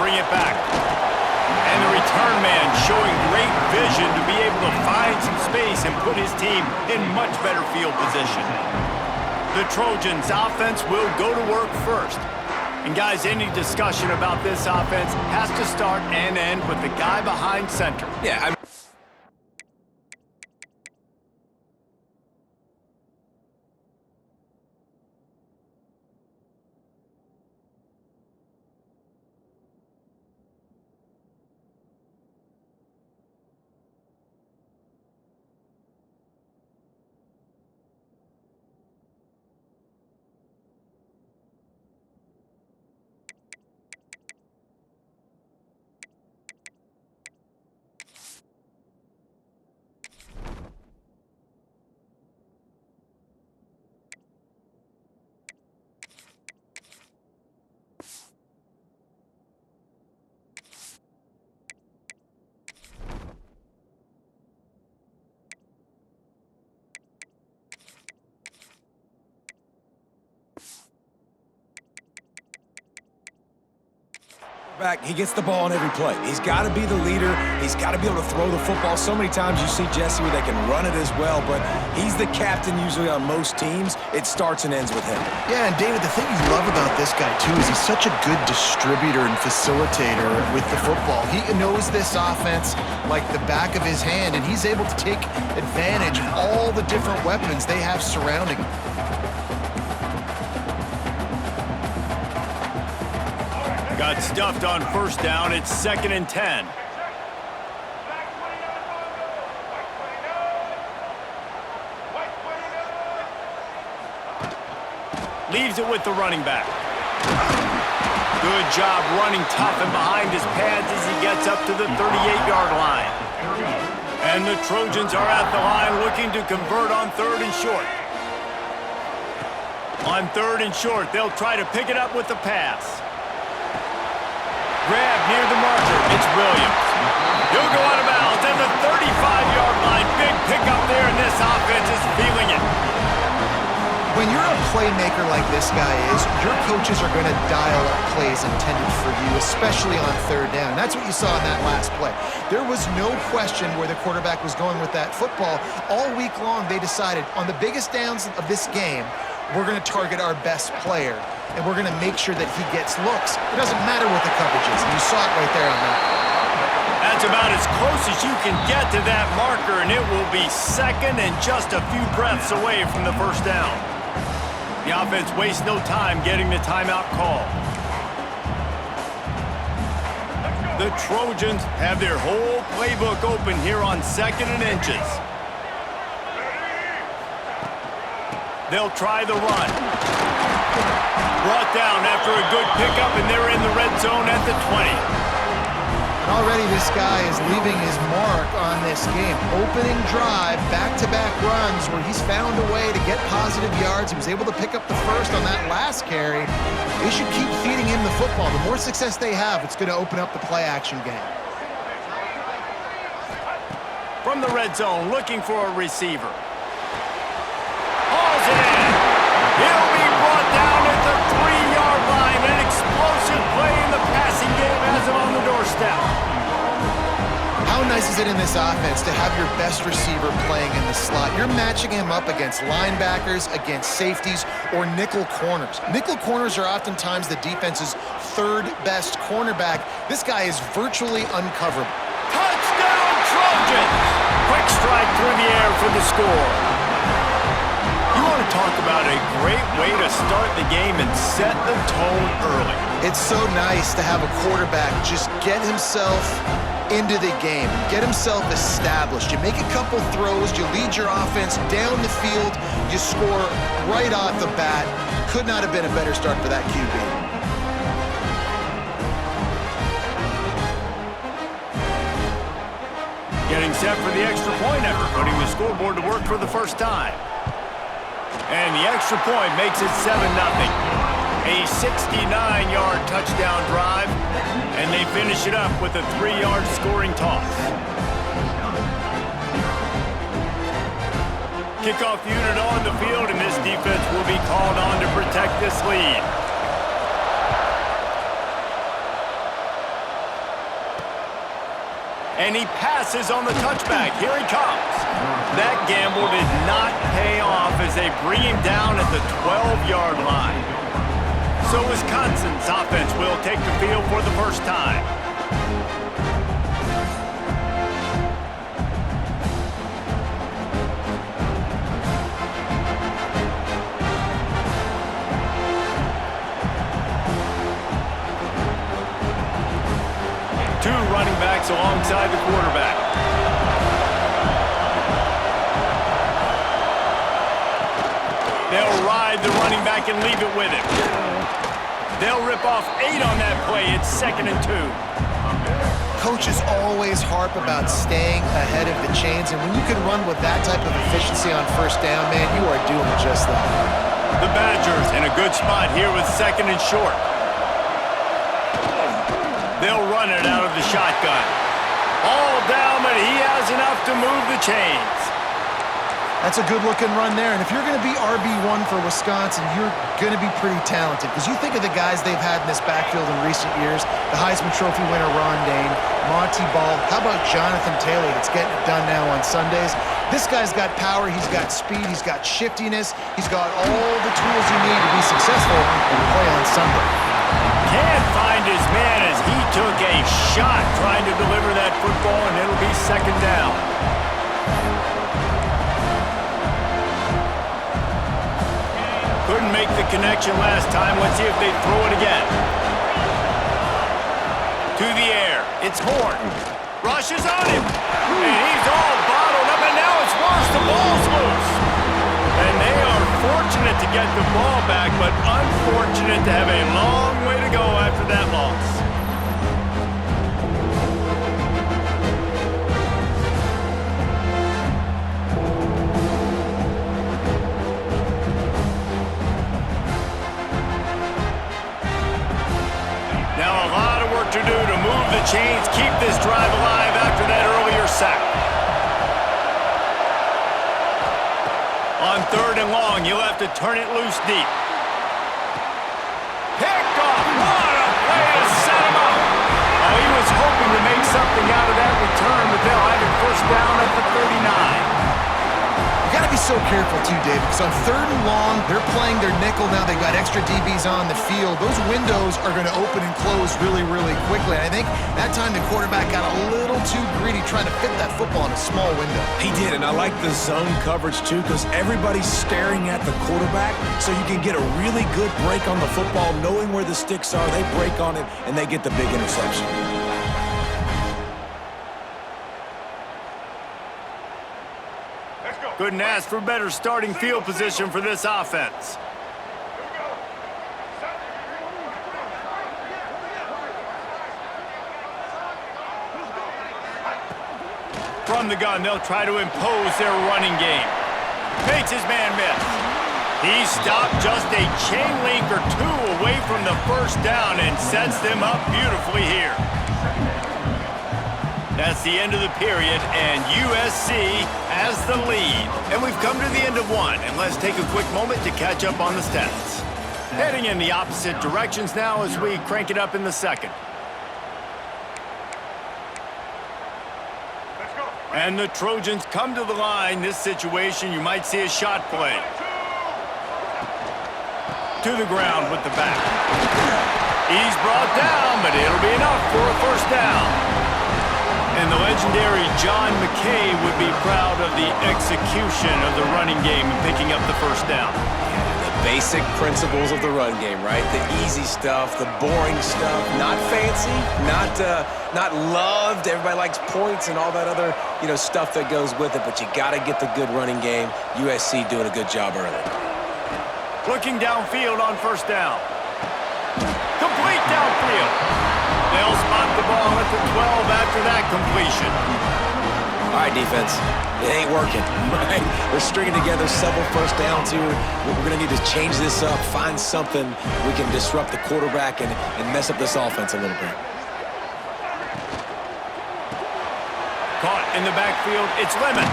bring it back. And the return man showing great vision to be able to find some space and put his team in much better field position. The Trojans' offense will go to work first. And guys, any discussion about this offense has to start and end with the guy behind center. Yeah, back, he gets the ball on every play. He's got to be the leader. He's got to be able to throw the football. So many times you see Jesse where they can run it as well, but he's the captain usually on most teams. It starts and ends with him. Yeah, and David, the thing you love about this guy, too, is he's such a good distributor and facilitator with the football. He knows this offense like the back of his hand, and he's able to take advantage of all the different weapons they have surrounding him. Got stuffed on first down. It's 2nd and 10. Leaves it with the running back. Good job running tough and behind his pads as he gets up to the 38-yard line. And the Trojans are at the line looking to convert on 3rd and short. On 3rd and short, they'll try to pick it up with the pass. Grab near the marker. It's Williams. He'll go out of bounds at the 35-yard line. Big pickup there, and this offense is feeling it. When you're a playmaker like this guy is, your coaches are going to dial up plays intended for you, especially on 3rd down. That's what you saw in that last play. There was no question where the quarterback was going with that football. All week long, they decided on the biggest downs of this game, we're going to target our best player, and we're going to make sure that he gets looks. It doesn't matter what the coverage is, and you saw it right there on that. That's about as close as you can get to that marker, and it will be 2nd and just a few breaths away from the first down. The offense wastes no time getting the timeout call. The Trojans have their whole playbook open here on 2nd and inches. They'll try the run. Brought down after a good pickup, and they're in the red zone at the 20. And already this guy is leaving his mark on this game. Opening drive, back-to-back runs where he's found a way to get positive yards. He was able to pick up the first on that last carry. They should keep feeding him the football. The more success they have, it's going to open up the play-action game. From the red zone, looking for a receiver. Hauls it in. He'll be brought down at the 3-yard line. An explosive play in the passing game has him on the doorstep. How nice is it in this offense to have your best receiver playing in the slot? You're matching him up against linebackers, against safeties, or nickel corners. Nickel corners are oftentimes the defense's 3rd best cornerback. This guy is virtually uncoverable. Touchdown, Trojans! Quick strike through the air for the score. You want to talk about a great way to start the game and set the tone early. It's so nice to have a quarterback just get himself into the game, get himself established. You make a couple throws, you lead your offense down the field, you score right off the bat. Could not have been a better start for that QB. Getting set for the extra point after putting the scoreboard to work for the first time. And the extra point makes it 7-0. A 69-yard touchdown drive, and they finish it up with a 3-yard scoring toss. Kickoff unit on the field, and this defense will be called on to protect this lead. And he passes on the touchback. Here he comes. That gamble did not pay off as they bring him down at the 12-yard line. So Wisconsin's offense will take the field for the first time. Two running backs alongside the quarterback. They'll ride the running back and leave it with him. They'll rip off 8 on that play. It's 2nd and 2. Coaches always harp about staying ahead of the chains, and when you can run with that type of efficiency on first down, man, you are doing just that. The Badgers in a good spot here with 2nd and short. They'll run it out of the shotgun. All down, but he has enough to move the chains. That's a good-looking run there, and if you're going to be RB1 for Wisconsin, you're going to be pretty talented, because you think of the guys they've had in this backfield in recent years, the Heisman Trophy winner Ron Dayne, Monty Ball, how about Jonathan Taylor that's getting it done now on Sundays? This guy's got power, he's got speed, he's got shiftiness, he's got all the tools you need to be successful and play on Sunday. Can't find his man as he took a shot trying to deliver that football, and it'll be 2nd down. Couldn't make the connection last time. Let's see if they throw it again. To the air. It's Horn. Rushes on him. And he's all bottled up, and now it's worse. The ball's loose. And they are fortunate to get the ball back, but unfortunate to have a long way to go after that loss. Now a lot of work to do to move the chains, keep this drive alive after that earlier sack. On 3rd and long, you'll have to turn it loose deep. Picked off. What a play to set him up. Oh, he was hoping to make something out of that return, but they'll have it 1st down at the 39. You got to be so careful too, David, because on 3rd and long, they're playing their nickel now. They've got extra DBs on the field. Those windows are going to open and close really, really quickly. And I think that time the quarterback got a little too greedy trying to fit that football in a small window. He did, and I like the zone coverage too, because everybody's staring at the quarterback, so you can get a really good break on the football, knowing where the sticks are. They break on it, and they get the big interception. Couldn't ask for better starting field position for this offense. From the gun, they'll try to impose their running game. Makes his man miss. He stopped just a chain link or 2 away from the 1st down and sets them up beautifully here. That's the end of the period, and USC has the lead. And we've come to the end of 1, and let's take a quick moment to catch up on the stats. Heading in the opposite directions now as we crank it up in the 2nd. And the Trojans come to the line. This situation, you might see a shot play. To the ground with the back. He's brought down, but it'll be enough for a 1st down. And the legendary John McKay would be proud of the execution of the running game and picking up the 1st down. Yeah, the basic principles of the run game, right? The easy stuff, the boring stuff, not fancy, not loved. Everybody likes points and all that other, stuff that goes with it, but you got to get the good running game. USC doing a good job early. Looking downfield on 1st down. Complete downfield. They'll spot the ball at the 12 after that completion. All right, defense. It ain't working, right? We're stringing together several 1st downs here. We're going to need to change this up, find something we can disrupt the quarterback and mess up this offense a little bit. Caught in the backfield, it's Lemon.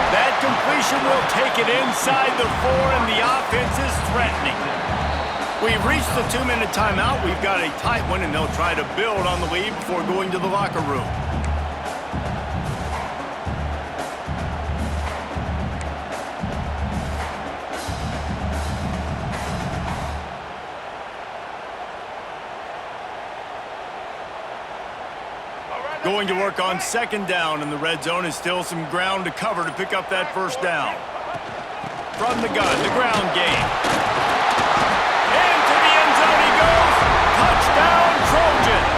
That completion will take it inside the 4, and the offense is threatening. We've reached the 2-minute timeout. We've got a tight one, and they'll try to build on the lead before going to the locker room. Going to work on second down in the red zone, is still some ground to cover to pick up that first down. From the gun, the ground game. Into the end zone he goes. Touchdown, Trojans.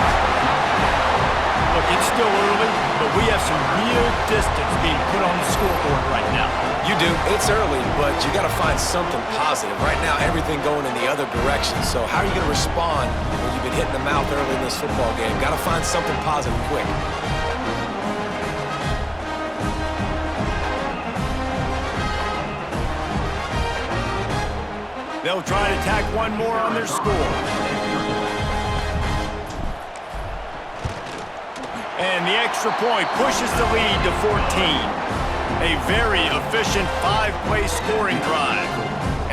Look, it's still early, but we have some real distance being put on the scoreboard right now. You do. It's early, but you got to find something positive. Right now, everything going in the other direction. So how are you going to respond when you've been hit in the mouth early in this football game? Got to find something positive quick. They'll try to tack one more on their score. And the extra point pushes the lead to 14. A very efficient 5-play scoring drive.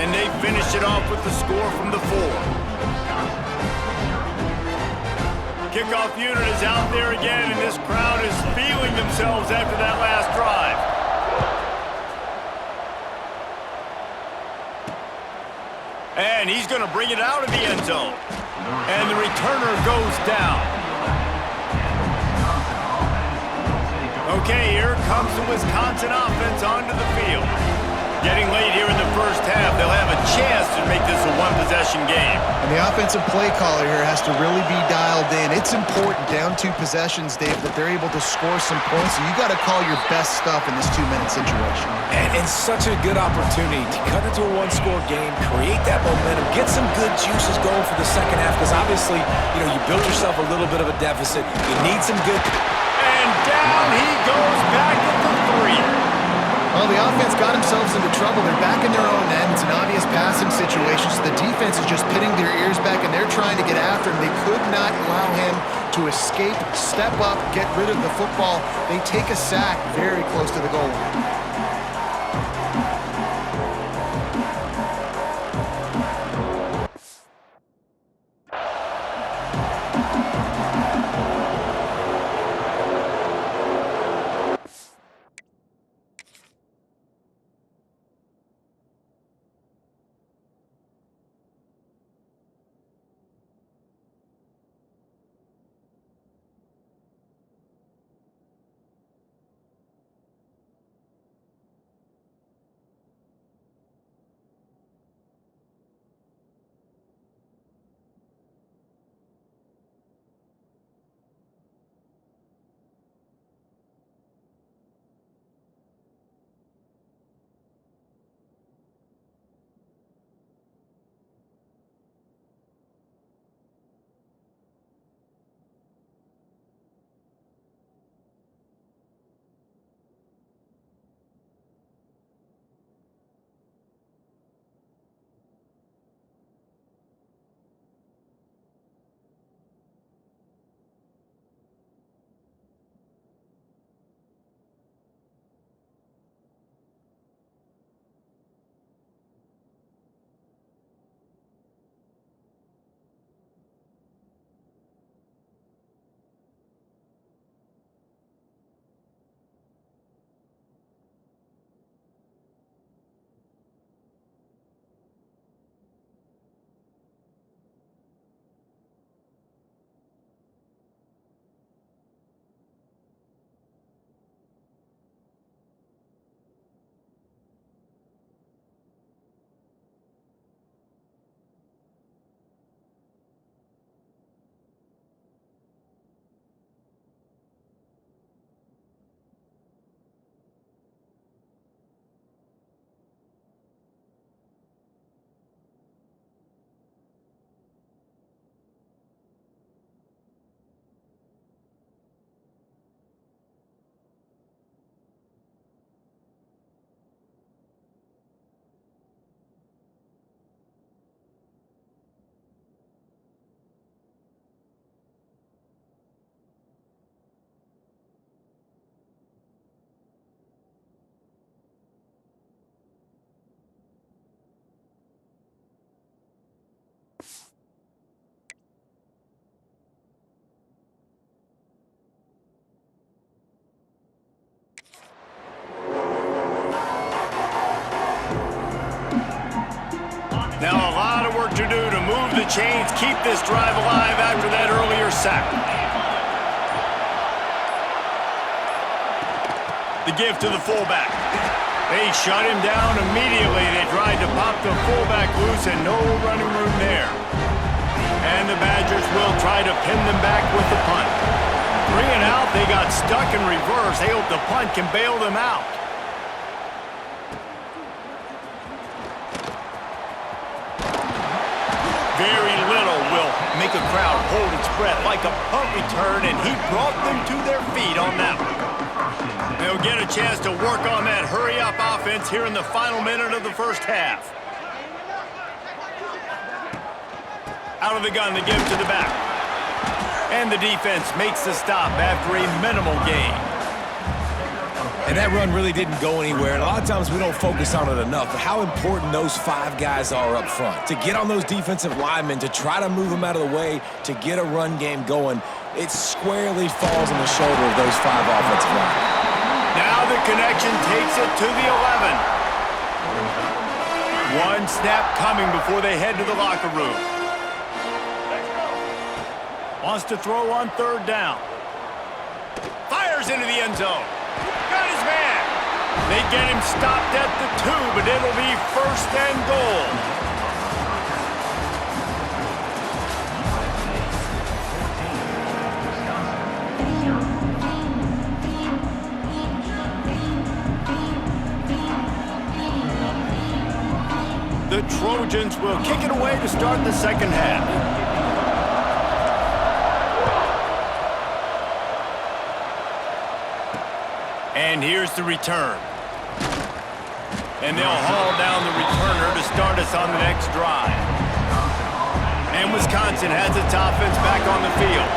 And they finish it off with the score from the 4. Kickoff unit is out there again, and this crowd is feeling themselves after that last drive. And he's going to bring it out of the end zone. And the returner goes down. Okay, here comes the Wisconsin offense onto the field. Getting late here in the first half, they'll have a chance to make this a one-possession game. And the offensive play caller here has to really be dialed in. It's important, down 2 possessions, Dave, that they're able to score some points. So you got to call your best stuff in this 2-minute situation. And such a good opportunity to cut into a one-score game, create that momentum, get some good juices going for the second half, because obviously, you built yourself a little bit of a deficit. You need some good... And down he goes back at the 3. Well, the offense got themselves into trouble. They're back in their own end. It's an obvious passing situation, so the defense is just pinning their ears back, and they're trying to get after him. They could not allow him to escape, step up, get rid of the football. They take a sack very close to the goal line. Now a lot of work to do to move the chains, keep this drive alive after that earlier sack. The give to the fullback. They shut him down immediately. They tried to pop the fullback loose and no running room there. And the Badgers will try to pin them back with the punt. 3 and out, they got stuck in reverse. They hope the punt can bail them out. Very little will make a crowd hold its breath like a punt return, and he brought them to their feet on that one. They'll get a chance to work on that hurry-up offense here in the final minute of the first half. Out of the gun, the give to the back. And the defense makes the stop after a minimal gain. And that run really didn't go anywhere. And a lot of times we don't focus on it enough, but how important those 5 guys are up front. To get on those defensive linemen, to try to move them out of the way, to get a run game going, it squarely falls on the shoulder of those 5 offensive linemen. Now the connection takes it to the 11. One snap coming before they head to the locker room. Wants to throw on 3rd down. Fires into the end zone. Got his man. They get him stopped at the 2, but it'll be 1st and goal. The Trojans will kick it away to start the second half. And here's the return. And they'll haul down the returner to start us on the next drive. And Wisconsin has its offense back on the field.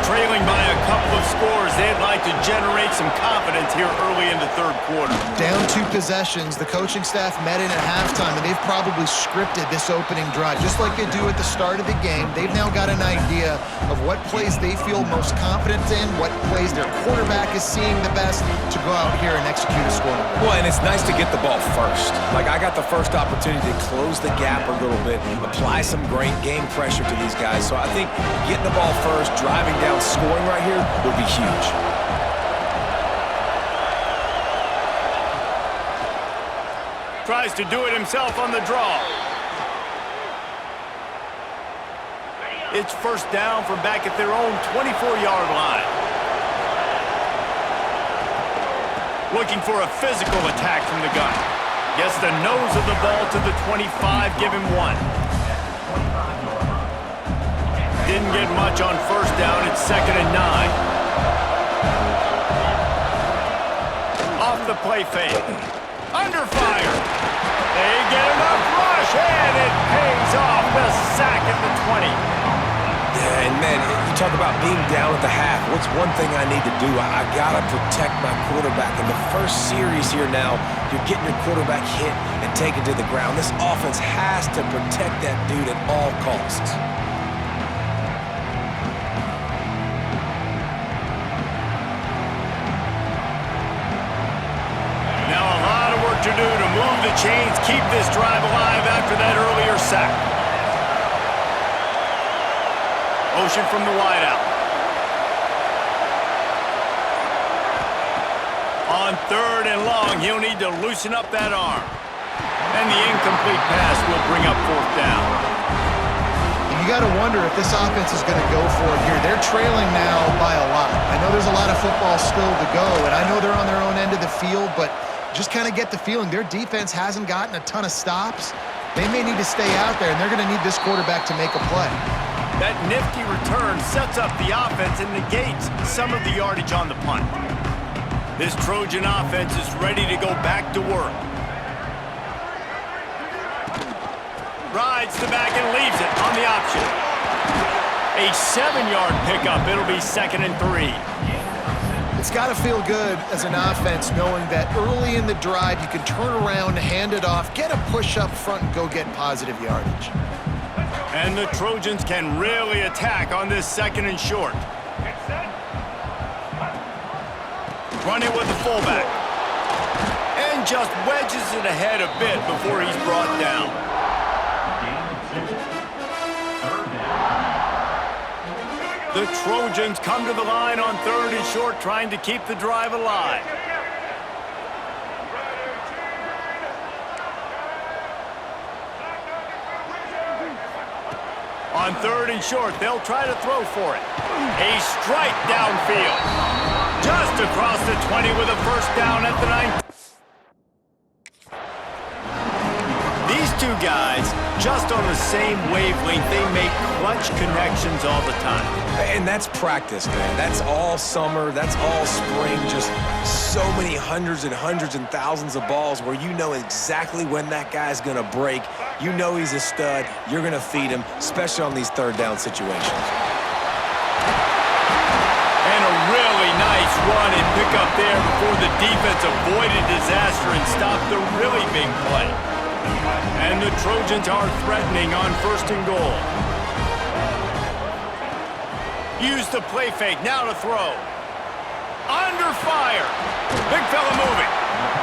Trailing by a couple of scores, they'd like to generate some confidence here early in the 3rd quarter. Down 2 possessions, the coaching staff met in at halftime, and they've probably scripted this opening drive. Just like they do at the start of the game, they've now got an idea of what plays they feel most confident in, what plays their quarterback is seeing the best to go out here and execute a scoring. Well, and it's nice to get the ball first. Like, I got the first opportunity to close the gap a little bit, apply some great game pressure to these guys. So I think getting the ball first, driving down, scoring right here will be huge. Tries to do it himself on the draw. It's 1st down from back at their own 24-yard line. Looking for a physical attack from the gun. Gets the nose of the ball to the 25, give him 1. Didn't get much on 1st down. It's 2nd and 9. Off the play fake. Under fire. They get enough rush, and it pays off. The sack at the 20. Yeah, and man, you talk about being down at the half. What's one thing I need to do? I got to protect my quarterback. In the first series here now, you're getting your quarterback hit and taken to the ground. This offense has to protect that dude at all costs. To do to move the chains, keep this drive alive after that earlier sack. Motion from the wideout. On 3rd and long, he'll need to loosen up that arm. And the incomplete pass will bring up 4th down. You got to wonder if this offense is going to go for it here. They're trailing now by a lot. I know there's a lot of football still to go, and I know they're on their own end of the field, but just kind of get the feeling their defense hasn't gotten a ton of stops. They may need to stay out there, and they're going to need this quarterback to make a play. That nifty return sets up the offense and negates some of the yardage on the punt. This Trojan offense is ready to go back to work. Rides the back and leaves it on the option. A 7-yard pickup. It'll be 2nd and 3. It's got to feel good as an offense knowing that early in the drive you can turn around, hand it off, get a push up front, and go get positive yardage. And the Trojans can really attack on this 2nd and short. Running with the fullback. And just wedges it ahead a bit before he's brought down. The Trojans come to the line on 3rd and short, trying to keep the drive alive. On third and short, they'll try to throw for it. A strike downfield. Just across the 20 with a first down at the 9. These two guys, just on the same wavelength, they make clutch connections all the time. And that's practice, man. That's all summer. That's all spring. Just so many hundreds and thousands of balls where you know exactly when that guy's going to break. You know he's a stud. You're going to feed him, especially on these third down situations. And a really nice run and pick up there before the defense avoided disaster and stopped the really big play. And the Trojans are threatening on first and goal. Use the play fake, now to throw. Under fire. Big fella moving.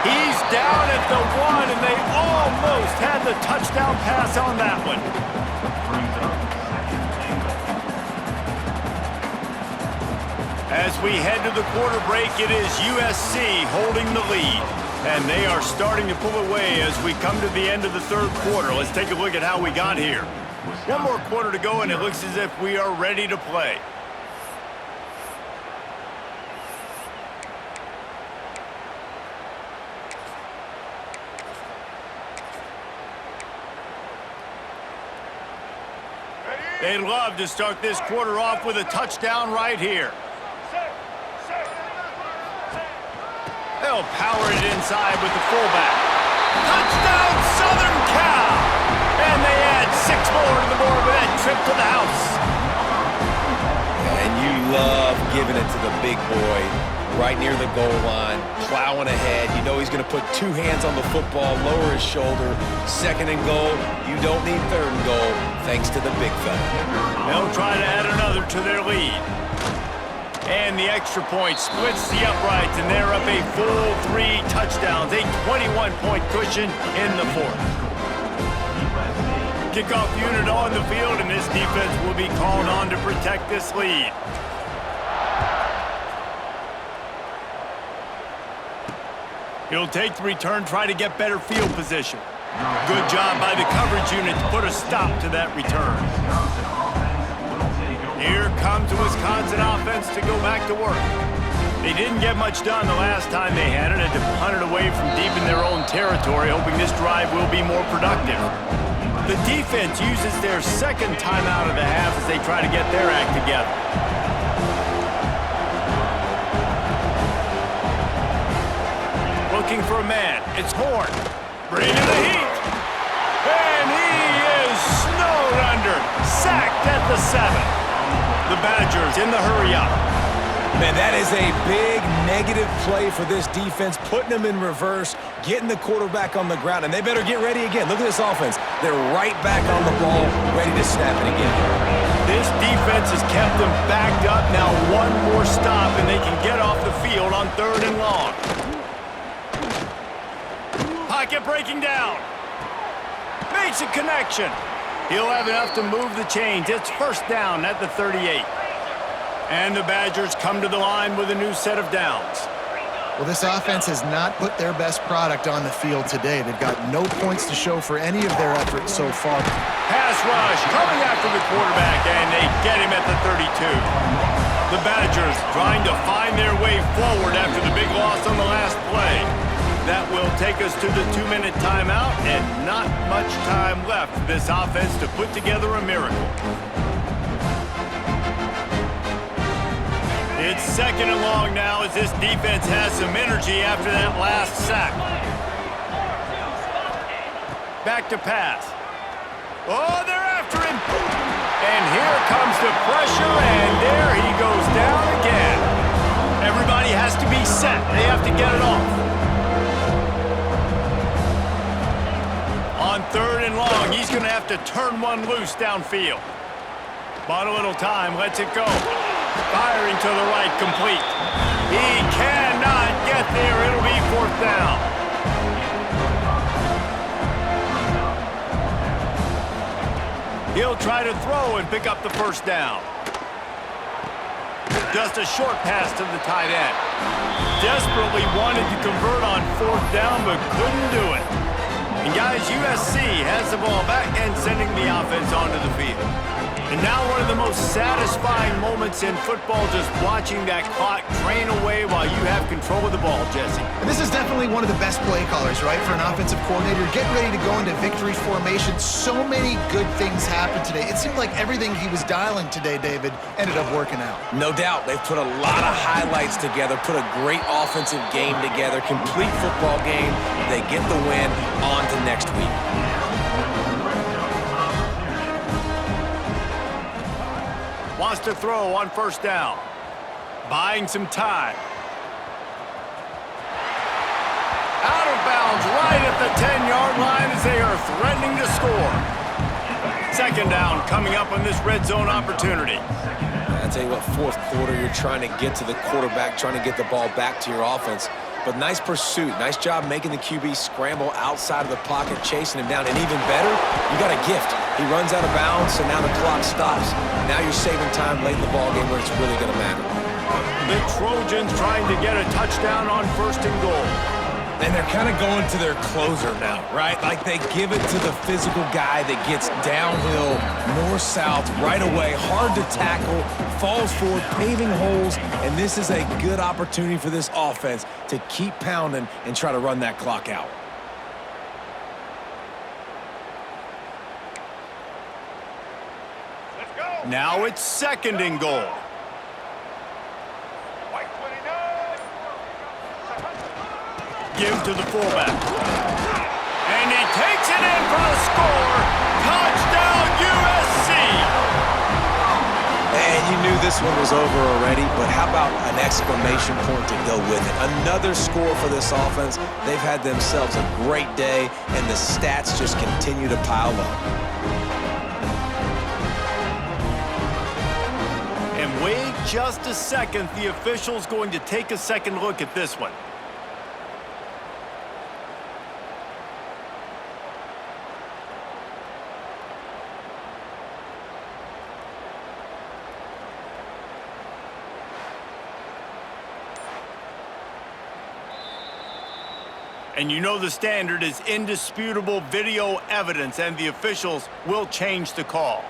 He's down at the 1, and they almost had the touchdown pass on that one. As we head to the quarter break, it is USC holding the lead. And they are starting to pull away as we come to the end of the third quarter. Let's take a look at how we got here. One more quarter to go, and it looks as if we are ready to play. They'd love to start this quarter off with a touchdown right here. They'll power it inside with the fullback. Touchdown, Southern Cal! And they add 6 more to the board with that trip to the house. And you love giving it to the big boy right near the goal line, plowing ahead. You know he's going to put 2 hands on the football, lower his shoulder. Second and goal, you don't need third and goal, thanks to the big fella. They'll try to add another to their lead. And the extra point splits the uprights, and they're up a full 3 touchdowns, a 21-point cushion in the fourth. Kickoff unit on the field, and this defense will be called on to protect this lead. He'll take the return, try to get better field position. Good job by the coverage unit to put a stop to that return. Here comes the Wisconsin offense to go back to work. They didn't get much done the last time they had it, and to punt it away from deep in their own territory, hoping this drive will be more productive. The defense uses their second timeout of the half as they try to get their act together. Looking for a man. It's Horn. Bringing the heat. And he is snowed under. Sacked at the 7. The Badgers in the hurry-up. Man, that is a big negative play for this defense, putting them in reverse, getting the quarterback on the ground, and they better get ready again. Look at this offense. They're right back on the ball, ready to snap it again. This defense has kept them backed up. Now one more stop, and they can get off the field on third and long. Pocket breaking down. Makes a connection. He'll have enough to move the chains. It's first down at the 38. And the Badgers come to the line with a new set of downs. Well, this offense has not put their best product on the field today. They've got no points to show for any of their efforts so far. Pass rush coming after the quarterback, and they get him at the 32. The Badgers trying to find their way forward after the big loss on the last play. That will take us to the 2-minute timeout, and not much time left for this offense to put together a miracle. It's second and long now as this defense has some energy after that last sack. Back to pass. Oh, they're after him. And here comes the pressure, and there he goes down again. Everybody has to be set. They have to get it off. On third and long, he's going to have to turn one loose downfield. Bought a little time, lets it go. Firing to the right, complete. He cannot get there. It'll be fourth down. He'll try to throw and pick up the first down. Just a short pass to the tight end. Desperately wanted to convert on fourth down, but couldn't do it. And guys, USC has the ball back and sending the offense onto the field. And now one of the most satisfying moments in football, just watching that clock drain away while you have control of the ball, Jesse. And this is definitely one of the best play callers, right, for an offensive coordinator. Getting ready to go into victory formation. So many good things happened today. It seemed like everything he was dialing today, David, ended up working out. No doubt. They've put a lot of highlights together, put a great offensive game together, complete football game. They get the win. On to next week. Wants to throw on first down. Buying some time. Out of bounds right at the 10-yard line as they are threatening to score. Second down coming up on this red zone opportunity. I tell you what, fourth quarter, you're trying to get to the quarterback, trying to get the ball back to your offense. But nice pursuit. Nice job making the QB scramble outside of the pocket, chasing him down. And even better, you got a gift. He runs out of bounds, so now the clock stops. Now you're saving time late in the ballgame where it's really going to matter. The Trojans trying to get a touchdown on first and goal. And they're kind of going to their closer now, right? Like they give it to the physical guy that gets downhill, north-south, right away, hard to tackle, falls forward, paving holes, and this is a good opportunity for this offense to keep pounding and try to run that clock out. Let's go. Now it's second and goal. Give to the fullback. And he takes it in for a score. Touchdown, USC! And you knew this one was over already, but how about an exclamation point to go with it? Another score for this offense. They've had themselves a great day, and the stats just continue to pile up. And wait just a second. The official's going to take a second look at this one. And you know the standard is indisputable video evidence, and the officials will change the call.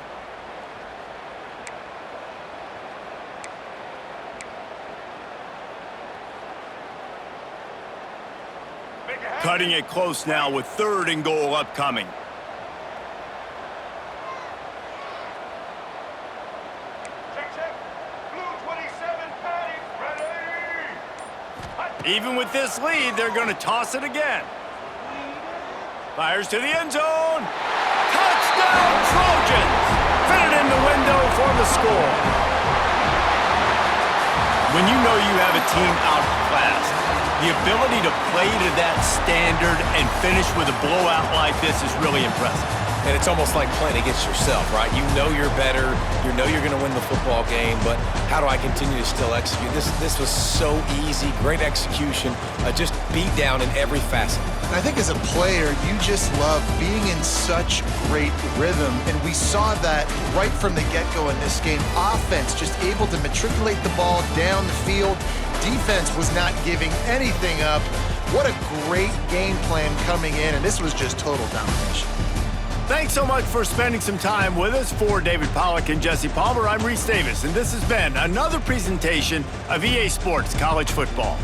Cutting it close now with third and goal upcoming. Even with this lead, they're going to toss it again. Fires to the end zone. Touchdown, Trojans! Fit it in the window for the score. When you know you have a team outclassed, the ability to play to that standard and finish with a blowout like this is really impressive. And it's almost like playing against yourself, right? You know you're better. You know you're going to win the football game, but how do I continue to still execute? This was so easy, great execution, just beat down in every facet. I think as a player, you just love being in such great rhythm, and we saw that right from the get-go in this game. Offense just able to matriculate the ball down the field. Defense was not giving anything up. What a great game plan coming in, and this was just total domination. Thanks so much for spending some time with us. For David Pollack and Jesse Palmer, I'm Reese Davis, and this has been another presentation of EA Sports College Football.